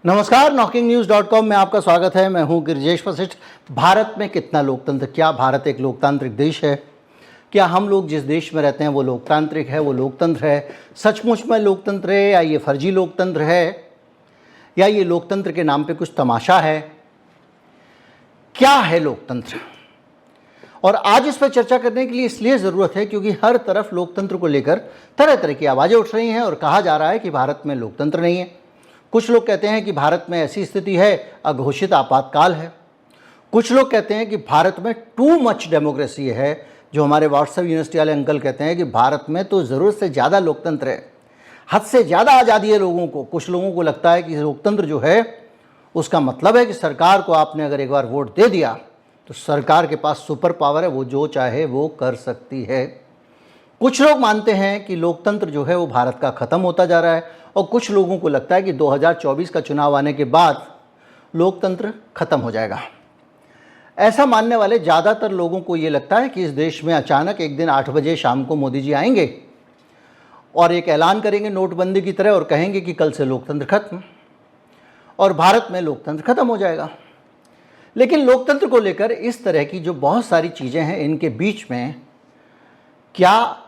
नमस्कार, knocking-news.com में आपका स्वागत है। मैं हूं गिरिजेश वशिष्ठ। भारत में कितना लोकतंत्र? क्या भारत एक लोकतांत्रिक देश है? क्या हम लोग जिस देश में रहते हैं वो लोकतांत्रिक है, वो लोकतंत्र है? सचमुच में लोकतंत्र है या ये फर्जी लोकतंत्र है, या ये लोकतंत्र के नाम पे कुछ तमाशा है? क्या है लोकतंत्र? और आज इस पर चर्चा करने के लिए इसलिए ज़रूरत है क्योंकि हर तरफ लोकतंत्र को लेकर तरह तरह की आवाज़ें उठ रही हैं और कहा जा रहा है कि भारत में लोकतंत्र नहीं है। कुछ लोग कहते हैं कि भारत में ऐसी स्थिति है, अघोषित आपातकाल है। कुछ लोग कहते हैं कि भारत में टू मच डेमोक्रेसी है। जो हमारे व्हाट्सएप यूनिवर्सिटी वाले अंकल कहते हैं कि भारत में तो ज़रूरत से ज़्यादा लोकतंत्र है, हद से ज़्यादा आज़ादी है लोगों को। कुछ लोगों को लगता है कि लोकतंत्र जो है उसका मतलब है कि सरकार को आपने अगर एक बार वोट दे दिया तो सरकार के पास सुपर पावर है, वो जो चाहे वो कर सकती है। कुछ लोग मानते हैं कि लोकतंत्र जो है वो भारत का ख़त्म होता जा रहा है, और कुछ लोगों को लगता है कि 2024 का चुनाव आने के बाद लोकतंत्र ख़त्म हो जाएगा। ऐसा मानने वाले ज़्यादातर लोगों को ये लगता है कि इस देश में अचानक एक दिन 8 बजे शाम को मोदी जी आएंगे और एक ऐलान करेंगे नोटबंदी की तरह और कहेंगे कि कल से लोकतंत्र खत्म, और भारत में लोकतंत्र ख़त्म हो जाएगा। लेकिन लोकतंत्र को लेकर इस तरह की जो बहुत सारी चीज़ें हैं, इनके बीच में क्या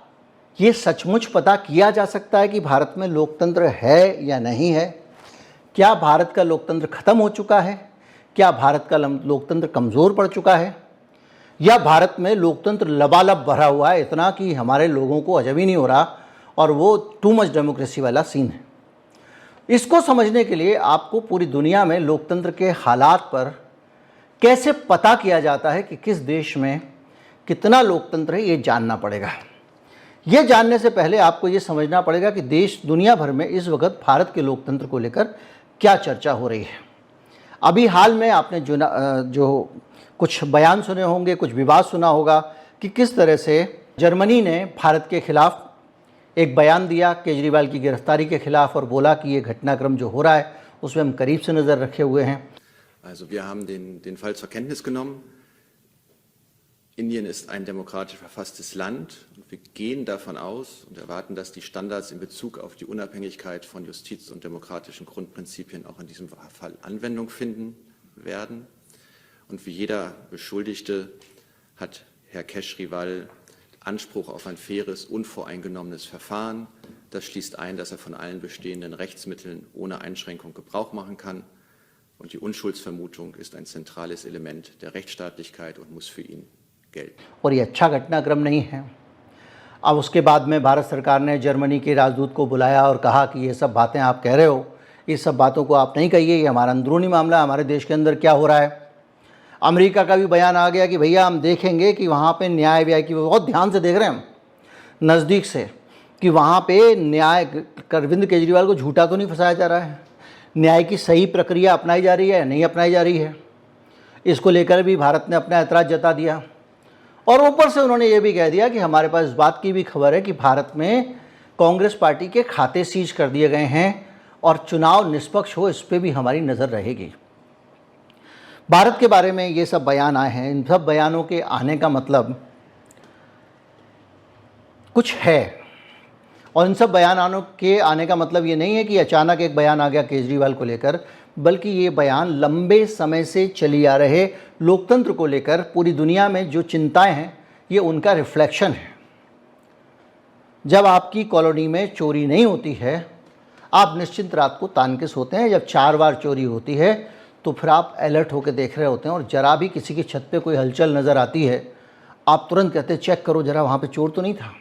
ये सचमुच पता किया जा सकता है कि भारत में लोकतंत्र है या नहीं है? क्या भारत का लोकतंत्र ख़त्म हो चुका है? क्या भारत का लोकतंत्र कमज़ोर पड़ चुका है? या भारत में लोकतंत्र लबालब भरा हुआ है, इतना कि हमारे लोगों को अजब ही नहीं हो रहा और वो टू मच डेमोक्रेसी वाला सीन है? इसको समझने के लिए आपको पूरी दुनिया में लोकतंत्र के हालात पर कैसे पता किया जाता है कि किस देश में कितना लोकतंत्र है, ये जानना पड़ेगा। ये जानने से पहले आपको ये समझना पड़ेगा कि देश दुनिया भर में इस वक्त भारत के लोकतंत्र को लेकर क्या चर्चा हो रही है। अभी हाल में आपने जो कुछ बयान सुने होंगे, कुछ विवाद सुना होगा कि किस तरह से जर्मनी ने भारत के खिलाफ एक बयान दिया केजरीवाल की गिरफ्तारी के खिलाफ, और बोला कि ये घटनाक्रम जो हो रहा है उसमें हम करीब से नज़र रखे हुए हैं। Also wir haben den Fall zur Kenntnis genommen. Indien ist ein demokratisch verfasstes Land und wir gehen davon aus und erwarten, dass die Standards in Bezug auf die Unabhängigkeit von Justiz und demokratischen Grundprinzipien auch in diesem Fall Anwendung finden werden. Und wie jeder Beschuldigte hat Herr Kejriwal Anspruch auf ein faires, unvoreingenommenes Verfahren. Das schließt ein, dass er von allen bestehenden Rechtsmitteln ohne Einschränkung Gebrauch machen kann. Und die Unschuldsvermutung ist ein zentrales Element der Rechtsstaatlichkeit und muss für ihn gelten. और ये अच्छा घटनाक्रम नहीं है। अब उसके बाद में भारत सरकार ने जर्मनी के राजदूत को बुलाया और कहा कि ये सब बातें आप कह रहे हो, इस सब बातों को आप नहीं कहिए, ये हमारा अंदरूनी मामला, हमारे देश के अंदर क्या हो रहा है। अमेरिका का भी बयान आ गया कि भैया हम देखेंगे कि वहाँ पे न्याय व्याय की, बहुत ध्यान से देख रहे हैं हम नज़दीक से, कि वहाँ पे न्याय अरविंद केजरीवाल को झूठा तो नहीं फंसाया जा रहा है, न्याय की सही प्रक्रिया अपनाई जा रही है या नहीं अपनाई जा रही है। इसको लेकर भी भारत ने अपना ऐतराज़ जता दिया, और ऊपर से उन्होंने ये भी कह दिया कि हमारे पास इस बात की भी खबर है कि भारत में कांग्रेस पार्टी के खाते सीज कर दिए गए हैं और चुनाव निष्पक्ष हो, इस पर भी हमारी नज़र रहेगी। भारत के बारे में ये सब बयान आए हैं। इन सब बयानों के आने का मतलब कुछ है, और इन सब बयानों के आने का मतलब ये नहीं है कि अचानक एक बयान आ गया केजरीवाल को लेकर, बल्कि ये बयान लंबे समय से चली आ रहे लोकतंत्र को लेकर पूरी दुनिया में जो चिंताएं हैं, ये उनका रिफ्लेक्शन है। जब आपकी कॉलोनी में चोरी नहीं होती है, आप निश्चिंत रात को तान के सोते हैं। जब 4 बार चोरी होती है तो फिर आप अलर्ट होकर देख रहे होते हैं, और ज़रा भी किसी की छत पे कोई हलचल नज़र आती है, आप तुरंत कहते हैं चेक करो ज़रा वहाँ पे चोर तो नहीं था।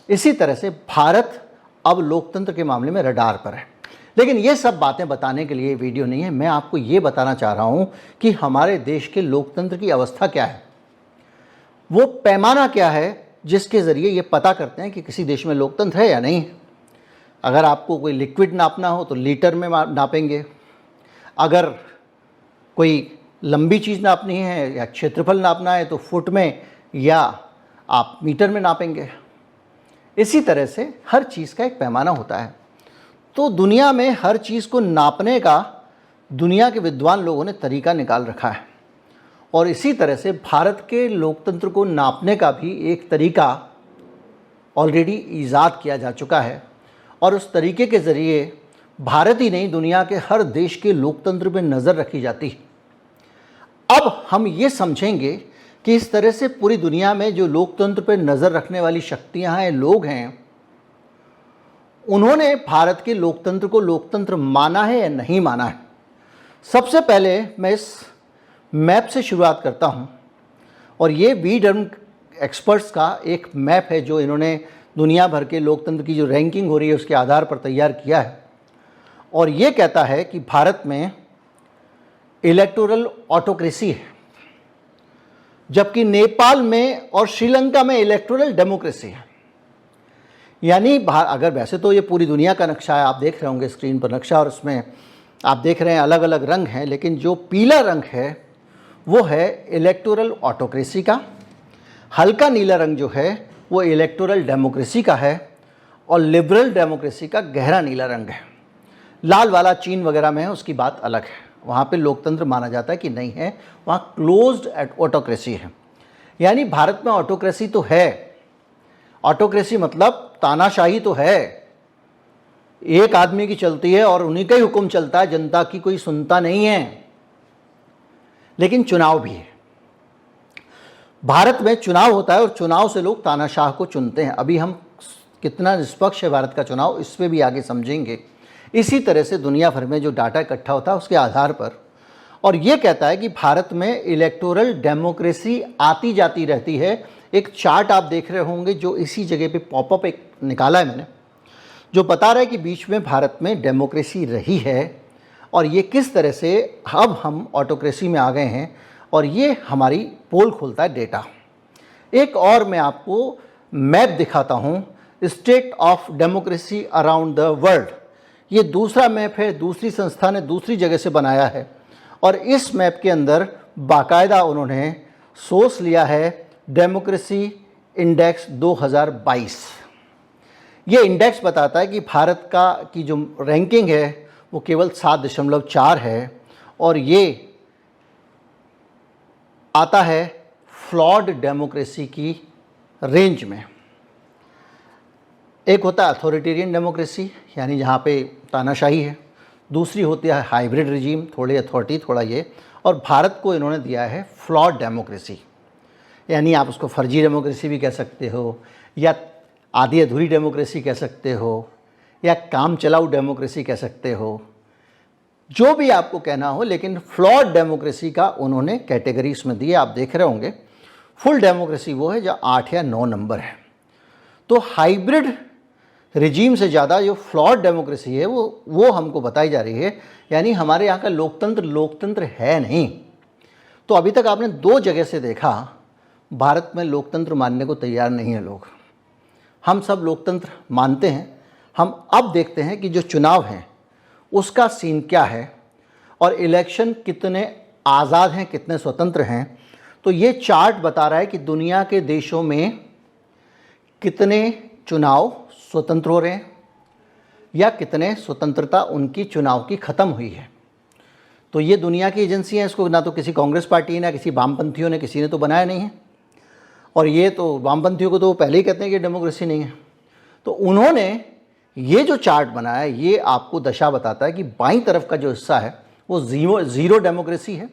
इसी तरह से भारत अब लोकतंत्र के मामले में रडार पर है। लेकिन ये सब बातें बताने के लिए वीडियो नहीं है। मैं आपको ये बताना चाह रहा हूँ कि हमारे देश के लोकतंत्र की अवस्था क्या है, वो पैमाना क्या है जिसके ज़रिए ये पता करते हैं कि किसी देश में लोकतंत्र है या नहीं है। अगर आपको कोई लिक्विड नापना हो तो लीटर में नापेंगे, अगर कोई लंबी चीज़ नापनी है या क्षेत्रफल नापना है तो फुट में या आप मीटर में नापेंगे। इसी तरह से हर चीज़ का एक पैमाना होता है। तो दुनिया में हर चीज़ को नापने का दुनिया के विद्वान लोगों ने तरीका निकाल रखा है, और इसी तरह से भारत के लोकतंत्र को नापने का भी एक तरीका ऑलरेडी ईजाद किया जा चुका है, और उस तरीके के ज़रिए भारत ही नहीं, दुनिया के हर देश के लोकतंत्र पे नज़र रखी जाती है। अब हम ये समझेंगे कि इस तरह से पूरी दुनिया में जो लोकतंत्र पे नज़र रखने वाली शक्तियां हैं, लोग हैं, उन्होंने भारत के लोकतंत्र को लोकतंत्र माना है या नहीं माना है। सबसे पहले मैं इस मैप से शुरुआत करता हूं, और ये वी-डर्म एक्सपर्ट्स का एक मैप है जो इन्होंने दुनिया भर के लोकतंत्र की जो रैंकिंग हो रही है उसके आधार पर तैयार किया है। और ये कहता है कि भारत में इलेक्टोरल ऑटोक्रेसी है, जबकि नेपाल में और श्रीलंका में इलेक्टोरल डेमोक्रेसी है। यानी अगर वैसे तो ये पूरी दुनिया का नक्शा है, आप देख रहे होंगे स्क्रीन पर नक्शा, और उसमें आप देख रहे हैं अलग अलग रंग हैं, लेकिन जो पीला रंग है वो है इलेक्टोरल ऑटोक्रेसी का, हल्का नीला रंग जो है वो इलेक्टोरल डेमोक्रेसी का है, और लिबरल डेमोक्रेसी का गहरा नीला रंग है। लाल वाला चीन वगैरह में है, उसकी बात अलग है, वहाँ पे लोकतंत्र माना जाता है कि नहीं है, वहाँ क्लोज्ड ऑटोक्रेसी है। यानी भारत में ऑटोक्रेसी तो है, ऑटोक्रेसी मतलब तानाशाही तो है, एक आदमी की चलती है और उन्हीं का ही हुक्म चलता है, जनता की कोई सुनता नहीं है। लेकिन चुनाव भी है, भारत में चुनाव होता है और चुनाव से लोग तानाशाह को चुनते हैं। अभी हम कितना निष्पक्ष है भारत का चुनाव, इस पर भी आगे समझेंगे। इसी तरह से दुनिया भर में जो डाटा इकट्ठा होता है उसके आधार पर, और ये कहता है कि भारत में इलेक्टोरल डेमोक्रेसी आती जाती रहती है। एक चार्ट आप देख रहे होंगे जो इसी जगह पे पॉपअप एक निकाला है मैंने, जो बता रहा है कि बीच में भारत में डेमोक्रेसी रही है और ये किस तरह से अब हम ऑटोक्रेसी में आ गए हैं, और ये हमारी पोल खोलता है डेटा। एक और मैं आपको मैप दिखाता हूँ, state of democracy around the world. ये दूसरा मैप है, दूसरी संस्था ने दूसरी जगह से बनाया है, और इस मैप के अंदर बाकायदा उन्होंने सोर्स लिया है डेमोक्रेसी इंडेक्स 2022। ये इंडेक्स बताता है कि भारत की जो रैंकिंग है वो केवल 7.4 है, और ये आता है फ्लॉड डेमोक्रेसी की रेंज में। एक होता है अथॉरिटेरियन डेमोक्रेसी, यानी जहाँ पे तानाशाही है, दूसरी होती है हाइब्रिड रिजीम, थोड़ी अथॉरिटी थोड़ा ये, और भारत को इन्होंने दिया है फ्लॉड डेमोक्रेसी। यानी आप उसको फर्जी डेमोक्रेसी भी कह सकते हो, या आधी अधूरी डेमोक्रेसी कह सकते हो, या काम चलाऊ डेमोक्रेसी कह सकते हो, जो भी आपको कहना हो, लेकिन फ्लॉड डेमोक्रेसी का उन्होंने कैटेगरी इसमें दी है। आप देख रहे होंगे फुल डेमोक्रेसी वो है जो 8 या 9 नंबर है। तो हाइब्रिड रिजीम से ज़्यादा जो फ्लॉड डेमोक्रेसी है वो हमको बताई जा रही है, यानी हमारे यहाँ का लोकतंत्र है नहीं। तो अभी तक आपने 2 जगह से देखा भारत में लोकतंत्र मानने को तैयार नहीं है लोग। हम सब लोकतंत्र मानते हैं। हम अब देखते हैं कि जो चुनाव हैं उसका सीन क्या है, और इलेक्शन कितने आज़ाद हैं, कितने स्वतंत्र हैं। तो ये चार्ट बता रहा है कि दुनिया के देशों में कितने चुनाव स्वतंत्र हो रहे हैं, या कितने स्वतंत्रता उनकी चुनाव की ख़त्म हुई है। तो ये दुनिया की एजेंसी है, इसको ना तो किसी कांग्रेस पार्टी ना किसी वामपंथियों ने किसी ने तो बनाया नहीं है, और ये तो वामपंथियों को तो पहले ही कहते हैं कि डेमोक्रेसी नहीं है। तो उन्होंने ये जो चार्ट बनाया है ये आपको दशा बताता है कि बाईं तरफ का जो हिस्सा है वो ज़ीरो डेमोक्रेसी है,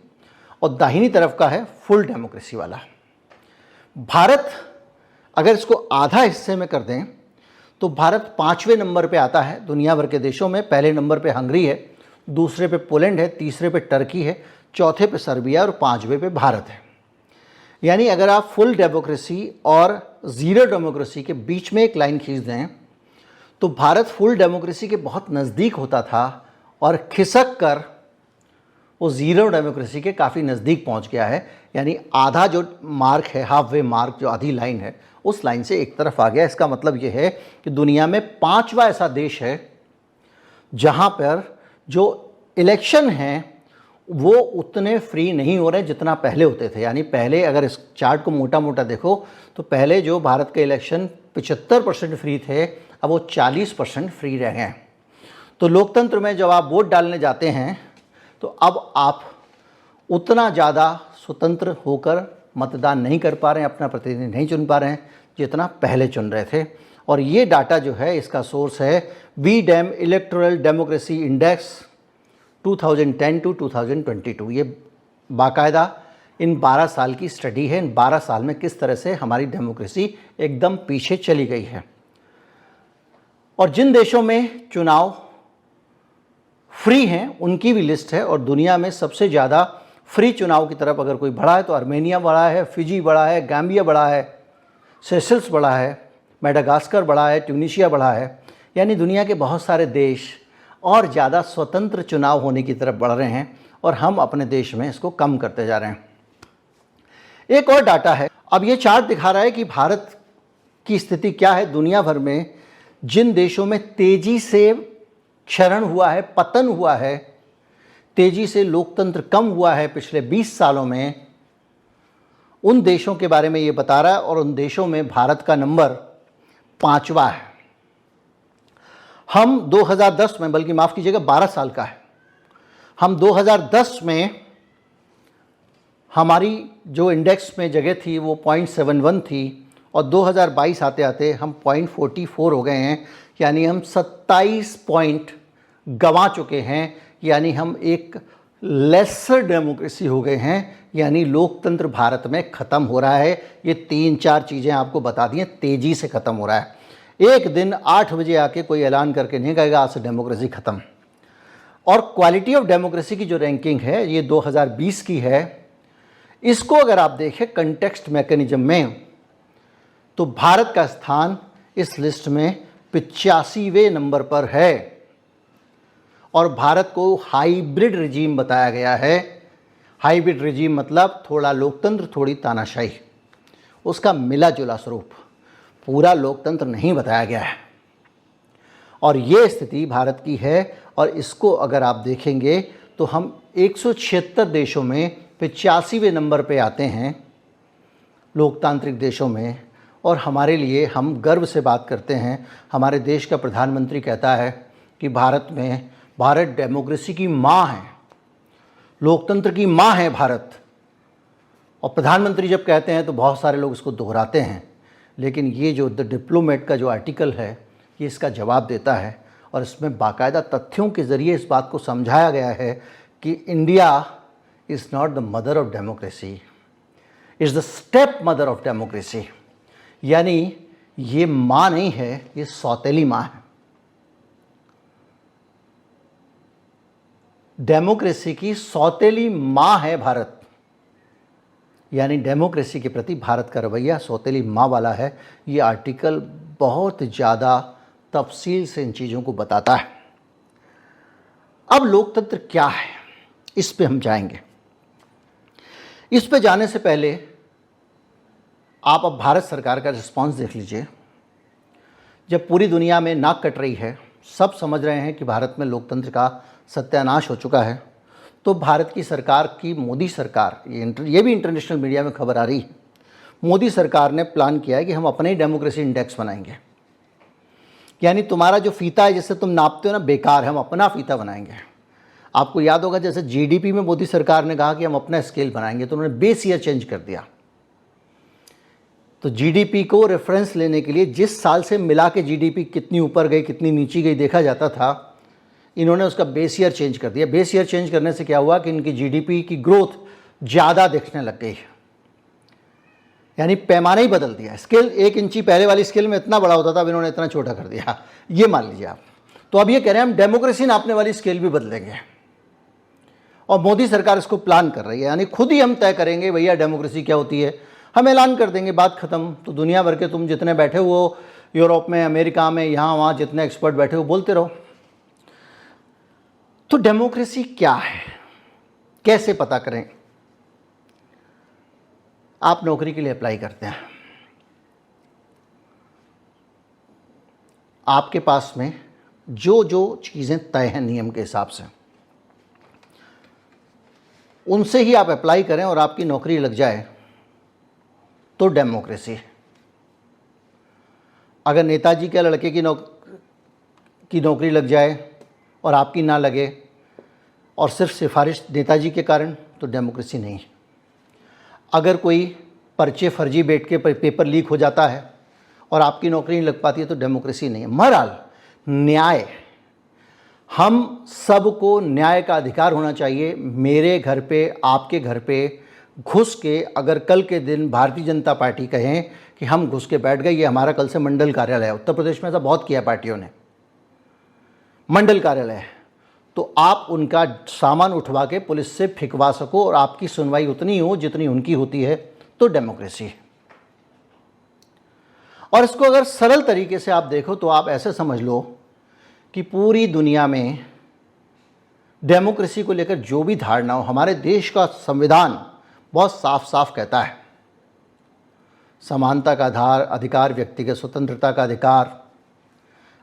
और दाहिनी तरफ का है फुल डेमोक्रेसी वाला। भारत अगर इसको आधा हिस्से में कर दें तो भारत 5वें नंबर पे आता है दुनिया भर के देशों में। पहले नंबर पे हंगरी है, दूसरे पे पोलैंड है, तीसरे पे टर्की है, चौथे पे सर्बिया और 5वें पे भारत है। यानी अगर आप फुल डेमोक्रेसी और ज़ीरो डेमोक्रेसी के बीच में एक लाइन खींच दें तो भारत फुल डेमोक्रेसी के बहुत नज़दीक होता था, और खिसक कर वो ज़ीरो डेमोक्रेसी के काफ़ी नज़दीक पहुंच गया है। यानी आधा जो मार्क है, हाफ वे मार्क, जो आधी लाइन है, उस लाइन से एक तरफ आ गया। इसका मतलब ये है कि दुनिया में 5वां ऐसा देश है जहां पर जो इलेक्शन हैं वो उतने फ्री नहीं हो रहे जितना पहले होते थे। यानी पहले अगर इस चार्ट को मोटा मोटा देखो तो पहले जो भारत के इलेक्शन 75% फ्री थे, अब वो 40% फ्री रह गए। तो लोकतंत्र में जब आप वोट डालने जाते हैं तो अब आप उतना ज़्यादा स्वतंत्र होकर मतदान नहीं कर पा रहे हैं, अपना प्रतिनिधि नहीं चुन पा रहे हैं जितना पहले चुन रहे थे। और ये डाटा जो है इसका सोर्स है V-Dem electoral democracy index 2010 to 2022। ये बाकायदा इन 12 साल की स्टडी है। इन 12 साल में किस तरह से हमारी डेमोक्रेसी एकदम पीछे चली गई है। और जिन देशों में चुनाव फ्री हैं उनकी भी लिस्ट है। और दुनिया में सबसे ज़्यादा फ्री चुनाव की तरफ अगर कोई बढ़ा है तो आर्मेनिया बढ़ा है, फिजी बढ़ा है, गैम्बिया बढ़ा है, सेशल्स बढ़ा है, मेडागास्कर बढ़ा है, ट्यूनीशिया बढ़ा है। यानी दुनिया के बहुत सारे देश और ज़्यादा स्वतंत्र चुनाव होने की तरफ बढ़ रहे हैं और हम अपने देश में इसको कम करते जा रहे हैं। एक और डाटा है, अब ये चार्ट दिखा रहा है कि भारत की स्थिति क्या है। दुनिया भर में जिन देशों में तेजी से क्षरण हुआ है, पतन हुआ है, तेजी से लोकतंत्र कम हुआ है पिछले 20 सालों में, उन देशों के बारे में ये बता रहा है। और उन देशों में भारत का नंबर 5वां है। हम 2010 में, बल्कि माफ़ कीजिएगा 12 साल का है, हम 2010 में हमारी जो इंडेक्स में जगह थी वो 0.71 थी और 2022 आते आते हम 0.44 हो गए हैं। यानी हम 27 पॉइंट गंवा चुके हैं। यानी हम एक लेसर डेमोक्रेसी हो गए हैं। यानी लोकतंत्र भारत में ख़त्म हो रहा है। ये 3-4 चीज़ें आपको बता दी हैं, तेज़ी से ख़त्म हो रहा है। एक दिन 8 बजे आके कोई ऐलान करके नहीं कहेगा आज से डेमोक्रेसी ख़त्म। और क्वालिटी ऑफ डेमोक्रेसी की जो रैंकिंग है ये 2020 की है। इसको अगर आप देखें कंटेक्स्ट मैकेनिज्म में तो भारत का स्थान इस लिस्ट में 85वें नंबर पर है। और भारत को हाइब्रिड रिजीम बताया गया है। हाइब्रिड रिजीम मतलब थोड़ा लोकतंत्र थोड़ी तानाशाही, उसका मिला जुला स्वरूप, पूरा लोकतंत्र नहीं बताया गया है। और ये स्थिति भारत की है। और इसको अगर आप देखेंगे तो हम 176 देशों में 85वें नंबर पे आते हैं लोकतांत्रिक देशों में। और हमारे लिए हम गर्व से बात करते हैं। हमारे देश का प्रधानमंत्री कहता है कि भारत डेमोक्रेसी की माँ है, लोकतंत्र की माँ है भारत। और प्रधानमंत्री जब कहते हैं तो बहुत सारे लोग इसको दोहराते हैं, लेकिन ये जो द डिप्लोमेट का जो आर्टिकल है ये इसका जवाब देता है। और इसमें बाकायदा तथ्यों के ज़रिए इस बात को समझाया गया है कि India is not the mother of democracy, is the step mother of democracy. यानी ये माँ नहीं है, ये सौतेली माँ है। डेमोक्रेसी की सौतेली माँ है भारत। यानी डेमोक्रेसी के प्रति भारत का रवैया सौतेली माँ वाला है। ये आर्टिकल बहुत ज़्यादा तफसील से इन चीज़ों को बताता है। अब लोकतंत्र क्या है, इस पे हम जाएंगे। इस पे जाने से पहले आप अब भारत सरकार का रिस्पांस देख लीजिए। जब पूरी दुनिया में नाक कट रही है, सब समझ रहे हैं कि भारत में लोकतंत्र का सत्यानाश हो चुका है, तो भारत की सरकार की मोदी सरकार, ये भी इंटरनेशनल मीडिया में खबर आ रही है, मोदी सरकार ने प्लान किया है कि हम अपने ही डेमोक्रेसी इंडेक्स बनाएंगे। यानी तुम्हारा जो फीता है जिससे तुम नापते हो ना, बेकार है, हम अपना फीता बनाएंगे। आपको याद होगा जैसे जीडीपी में मोदी सरकार ने कहा कि हम अपना स्केल बनाएंगे, तो उन्होंने बेस ईयर चेंज कर दिया। तो जीडीपी को रेफरेंस लेने के लिए जिस साल से मिला के जीडीपी कितनी ऊपर गई कितनी नीचे गई देखा जाता था, इन्होंने उसका बेस ईयर चेंज कर दिया। बेस ईयर चेंज करने से क्या हुआ कि इनकी जीडीपी की ग्रोथ ज़्यादा दिखने लग गई। यानी पैमाना ही बदल दिया। स्केल 1 इंची पहले वाली स्केल में इतना बड़ा होता था, अब इन्होंने इतना छोटा कर दिया, ये मान लीजिए आप। तो अब ये कह रहे हैं हम डेमोक्रेसी नापने वाली स्केल भी बदलेंगे। और मोदी सरकार इसको प्लान कर रही है। यानी खुद ही हम तय करेंगे भैया डेमोक्रेसी क्या होती है, हम ऐलान कर देंगे, बात ख़त्म। तो दुनिया भर के तुम जितने बैठे हो, यूरोप में, अमेरिका में, यहाँ वहाँ जितने एक्सपर्ट बैठे हो, बोलते रहो। तो डेमोक्रेसी क्या है, कैसे पता करें? आप नौकरी के लिए अप्लाई करते हैं, आपके पास में जो जो चीज़ें तय हैं नियम के हिसाब से, उनसे ही आप अप्लाई करें और आपकी नौकरी लग जाए तो डेमोक्रेसी है। अगर नेताजी के लड़के की नौकरी लग जाए और आपकी ना लगे और सिर्फ सिफारिश नेताजी के कारण, तो डेमोक्रेसी नहीं है। अगर कोई पर्चे फर्जी बैठ के पेपर लीक हो जाता है और आपकी नौकरी नहीं लग पाती है तो डेमोक्रेसी नहीं है। बहरहाल न्याय, हम सबको न्याय का अधिकार होना चाहिए। मेरे घर पे, आपके घर पे घुस के अगर कल के दिन भारतीय जनता पार्टी कहें कि हम घुस के बैठ गए, ये हमारा कल से मंडल कार्यालय है, उत्तर प्रदेश में ऐसा बहुत किया पार्टियों ने, मंडल कार्यालय है, तो आप उनका सामान उठवा के पुलिस से फिकवा सको और आपकी सुनवाई उतनी हो जितनी उनकी होती है, तो डेमोक्रेसी है। और इसको अगर सरल तरीके से आप देखो तो आप ऐसे समझ लो कि पूरी दुनिया में डेमोक्रेसी को लेकर जो भी धारणा हो, हमारे देश का संविधान बहुत साफ साफ कहता है, समानता का आधार, अधिकार, व्यक्तिगत स्वतंत्रता का अधिकार,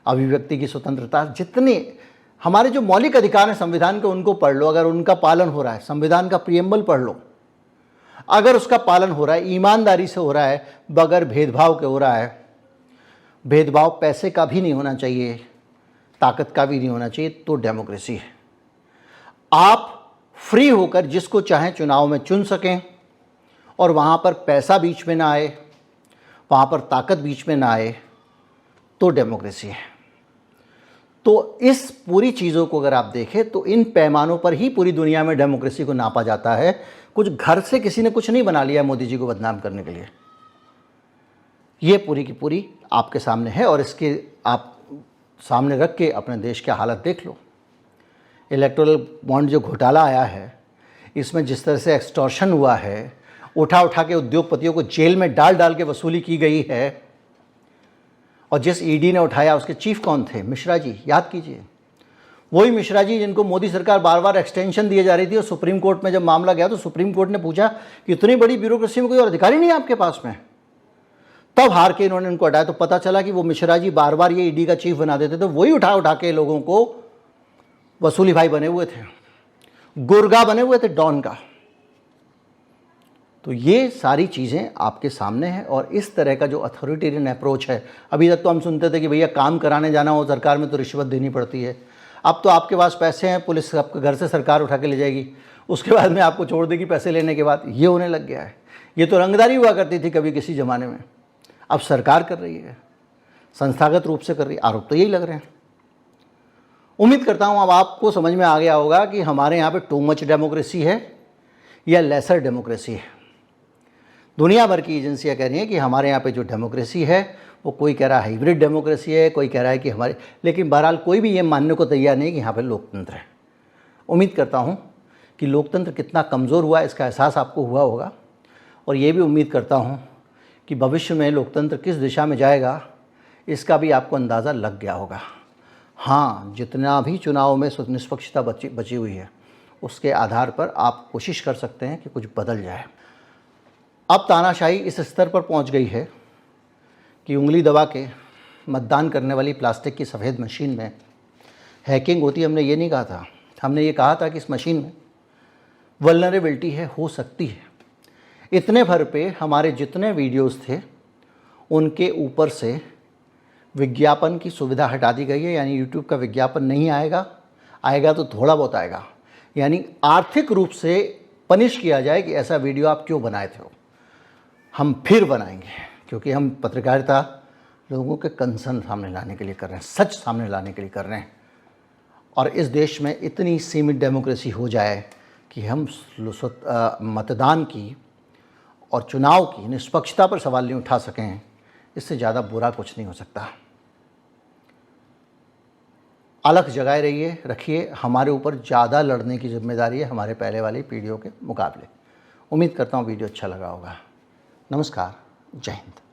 अभिव्यक्ति की स्वतंत्रता, जितने हमारे जो मौलिक अधिकार हैं संविधान के, उनको पढ़ लो। अगर उनका पालन हो रहा है, संविधान का प्रियम्बल पढ़ लो, अगर उसका पालन हो रहा है, ईमानदारी से हो रहा है, बगैर भेदभाव के हो रहा है, भेदभाव पैसे का भी नहीं होना चाहिए, ताकत का भी नहीं होना चाहिए, तो डेमोक्रेसी है। आप फ्री होकर जिसको चाहें चुनाव में चुन सकें और वहाँ पर पैसा बीच में ना आए, वहाँ पर ताकत बीच में ना आए, तो डेमोक्रेसी है। तो इस पूरी चीज़ों को अगर आप देखें तो इन पैमानों पर ही पूरी दुनिया में डेमोक्रेसी को नापा जाता है। कुछ घर से किसी ने कुछ नहीं बना लिया मोदी जी को बदनाम करने के लिए। ये पूरी की पूरी आपके सामने है और इसके आप सामने रख के अपने देश की हालत देख लो। इलेक्टोरल बॉन्ड जो घोटाला आया है, इसमें जिस तरह से एक्सटॉर्शन हुआ है, उठा उठा के उद्योगपतियों को जेल में डाल डाल के वसूली की गई है, और जिस ईडी ने उठाया उसके चीफ कौन थे? मिश्रा जी, याद कीजिए। वही मिश्रा जी जिनको मोदी सरकार बार बार एक्सटेंशन दिए जा रही थी, और सुप्रीम कोर्ट में जब मामला गया तो सुप्रीम कोर्ट ने पूछा कि इतनी बड़ी ब्यूरोक्रेसी में कोई और अधिकारी नहीं है आपके पास में, तब हार के इन्होंने उनको हटाया। तो पता चला कि वो मिश्रा जी बार बार ये ईडी का चीफ बना देते थे, वही उठा उठा के लोगों को वसूली भाई बने हुए थे, गुर्गा बने हुए थे डॉन का। तो ये सारी चीज़ें आपके सामने हैं और इस तरह का जो अथॉरिटेरियन अप्रोच है, अभी तक तो हम सुनते थे कि भैया काम कराने जाना हो सरकार में तो रिश्वत देनी पड़ती है। अब तो आपके पास पैसे हैं, पुलिस आपके घर से सरकार उठा के ले जाएगी, उसके बाद में आपको छोड़ देगी पैसे लेने के बाद। ये होने लग गया है। ये तो रंगदारी हुआ करती थी कभी किसी ज़माने में, अब सरकार कर रही है, संस्थागत रूप से कर रही है। आरोप तो यही लग रहे हैं। उम्मीद करता हूँ अब आपको समझ में आ गया होगा कि हमारे यहाँ पे टू मच डेमोक्रेसी है या लेसर डेमोक्रेसी है। दुनिया भर की एजेंसियाँ कह रही हैं कि हमारे यहाँ पे जो डेमोक्रेसी है वो, कोई कह रहा है हाइब्रिड डेमोक्रेसी है, कोई कह रहा है कि हमारे, लेकिन बहरहाल कोई भी ये मानने को तैयार नहीं कि यहाँ पे लोकतंत्र है। उम्मीद करता हूँ कि लोकतंत्र कितना कमज़ोर हुआ इसका एहसास आपको हुआ होगा, और ये भी उम्मीद करता हूँ कि भविष्य में लोकतंत्र किस दिशा में जाएगा इसका भी आपको अंदाज़ा लग गया होगा। हाँ, जितना भी चुनाव में निष्पक्षता बची हुई है उसके आधार पर आप कोशिश कर सकते हैं कि कुछ बदल जाए। अब तानाशाही इस स्तर पर पहुंच गई है कि उंगली दबा के मतदान करने वाली प्लास्टिक की सफ़ेद मशीन में हैकिंग होती है। हमने ये नहीं कहा था, हमने ये कहा था कि इस मशीन में वल्नरेबिलिटी है, हो सकती है। इतने भर पे हमारे जितने वीडियोस थे उनके ऊपर से विज्ञापन की सुविधा हटा दी गई है, यानी यूट्यूब का विज्ञापन नहीं आएगा, आएगा तो थोड़ा बहुत आएगा, यानी आर्थिक रूप से पनिश किया जाए कि ऐसा वीडियो आप क्यों बनाए थे। हम फिर बनाएंगे क्योंकि हम पत्रकारिता लोगों के कंसर्न सामने लाने के लिए कर रहे हैं, सच सामने लाने के लिए कर रहे हैं, और इस देश में इतनी सीमित डेमोक्रेसी हो जाए कि हम मतदान की और चुनाव की निष्पक्षता पर सवाल नहीं उठा सकें। इससे ज़्यादा बुरा कुछ नहीं हो सकता। अलग जगाए रखिए, हमारे ऊपर ज़्यादा लड़ने की जिम्मेदारी है हमारे पहले वाली पीढ़ियों के मुकाबले। उम्मीद करता हूँ वीडियो अच्छा लगा होगा। नमस्कार, जय हिंद।